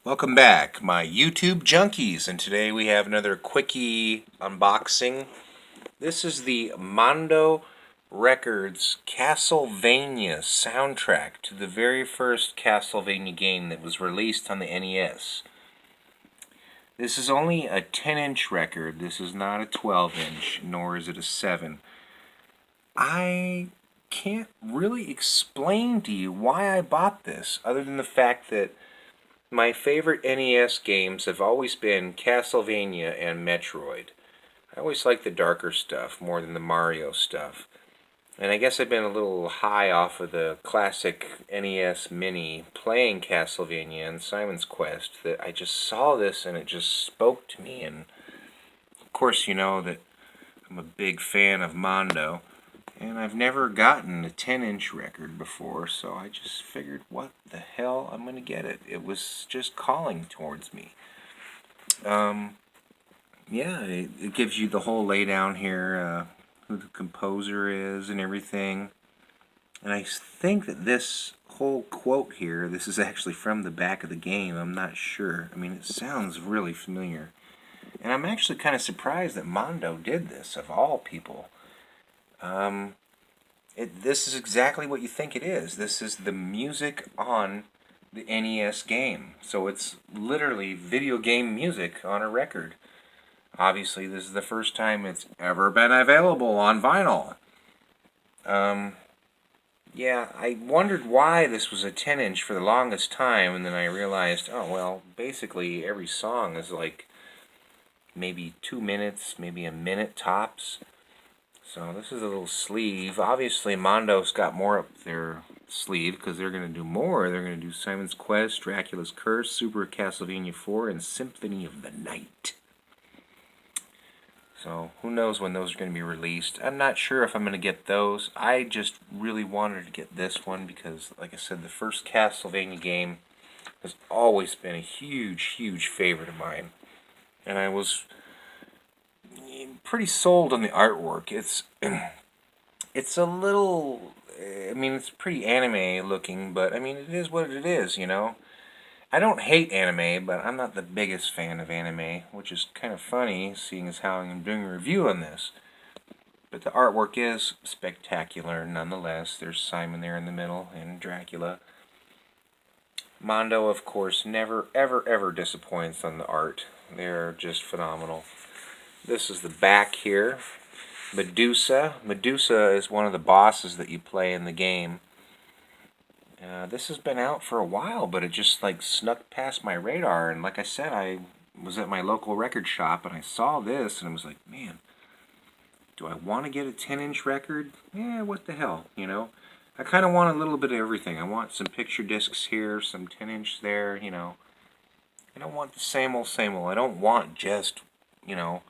Welcome back, my YouTube junkies, and today we have another quickie unboxing. This is the Mondo Records Castlevania soundtrack to the very first Castlevania game that was released on the NES. This is only a 10-inch record. This is not a 12-inch, nor is it a 7. I can't really explain to you why I bought this, other than the fact that my favorite NES games have always been Castlevania and Metroid. I always like the darker stuff more than the Mario stuff. And I guess I've been a little high off of the classic NES Mini playing Castlevania and Simon's Quest that I just saw this and it just spoke to me. And of course, you know that I'm a big fan of Mondo. And I've never gotten a 10-inch record before, so I just figured, what the hell, I'm going to get it. It was just calling towards me. Yeah, it gives you the whole laydown here, who the composer is and everything. And I think that this whole quote here, this is actually from the back of the game. I'm not sure. I mean, it sounds really familiar. And I'm actually kind of surprised that Mondo did this, of all people. This is exactly what you think it is. This is the music on the NES game. So it's literally video game music on a record. Obviously, this is the first time it's ever been available on vinyl. Yeah, I wondered why this was a 10-inch for the longest time, and then I realized, oh, well, basically every song is like maybe 2 minutes, maybe a minute tops. So this is a little sleeve. Obviously, Mondo's got more up their sleeve because they're going to do more. They're going to do Simon's Quest, Dracula's Curse, Super Castlevania 4, and Symphony of the Night. So who knows when those are going to be released. I'm not sure if I'm going to get those. I just really wanted to get this one because, like I said, the first Castlevania game has always been a huge, huge favorite of mine. And I was pretty sold on the artwork. It's a little, I mean, it's pretty anime looking, but I mean, it is what it is, you know. I don't hate anime, but I'm not the biggest fan of anime, which is kind of funny, seeing as how I'm doing a review on this. But the artwork is spectacular nonetheless. There's Simon there in the middle, and Dracula. Mondo, of course, never, ever, ever disappoints on the art. They're just phenomenal. This is the back here. Medusa. Medusa is one of the bosses that you play in the game. This has been out for a while, but it just like snuck past my radar. And like I said, I was at my local record shop and I saw this and I was like, man, do I want to get a 10-inch record? Yeah, what the hell, you know? I kind of want a little bit of everything. I want some picture discs here, some 10-inch there, you know. I don't want the same old, same old. I don't want just, you know,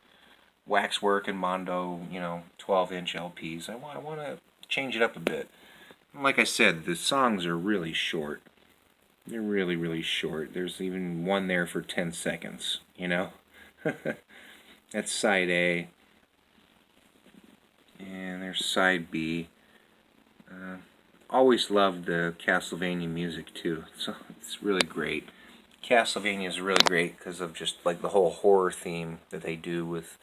Waxwork and Mondo, you know, 12-inch LPs. I want to change it up a bit. Like I said, the songs are really short. They're really, really short. There's even one there for 10 seconds, you know? That's side A. And there's side B. Always loved the Castlevania music, too. So it's really great. Castlevania is really great because of just like the whole horror theme that they do with,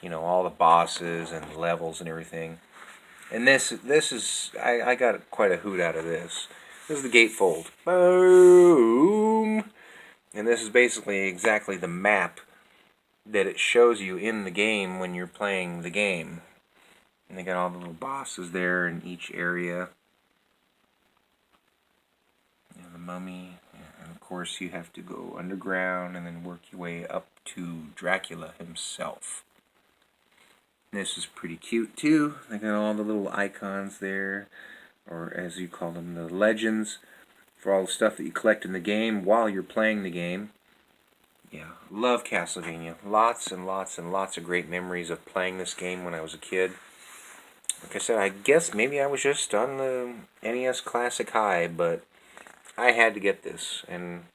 you know, all the bosses and levels and everything. And this is, I got quite a hoot out of this. This is the gatefold. Boom! And this is basically exactly the map that it shows you in the game when you're playing the game. And they got all the little bosses there in each area. You know, the mummy. And of course you have to go underground and then work your way up to Dracula himself. This is pretty cute too. They got all the little icons there, or as you call them, the legends, for all the stuff that you collect in the game while you're playing the game. Yeah, love Castlevania. Lots and lots and lots of great memories of playing this game when I was a kid. Like I said, I guess maybe I was just on the NES Classic high, but I had to get this. And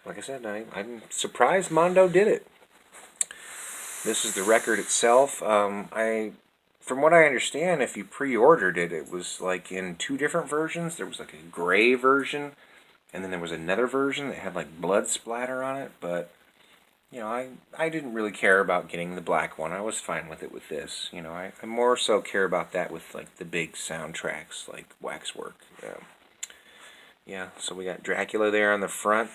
like I said, I'm surprised Mondo did it. This is the record itself. From what I understand, if you pre-ordered it, it was like in two different versions. There was like a gray version And then there was another version that had like blood splatter on it, but you know, I didn't really care about getting the black one. I was fine with it with this. You know, I more so care about that with like the big soundtracks like Waxwork. Yeah, so we got Dracula there on the front.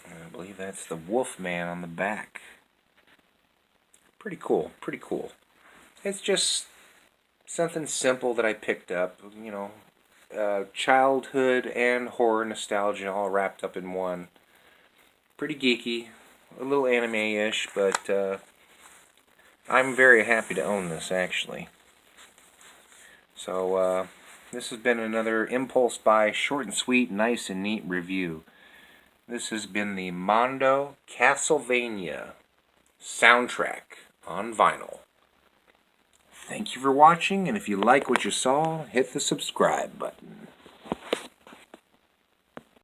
And I believe that's the Wolfman on the back. Pretty cool, pretty cool. It's just something simple that I picked up, you know, childhood and horror nostalgia all wrapped up in one. Pretty geeky, a little anime-ish, but I'm very happy to own this, actually. So, this has been another Impulse Buy, short and sweet, nice and neat review. This has been the Mondo Castlevania soundtrack on vinyl. Thank you for watching, and if you like what you saw, hit the subscribe button.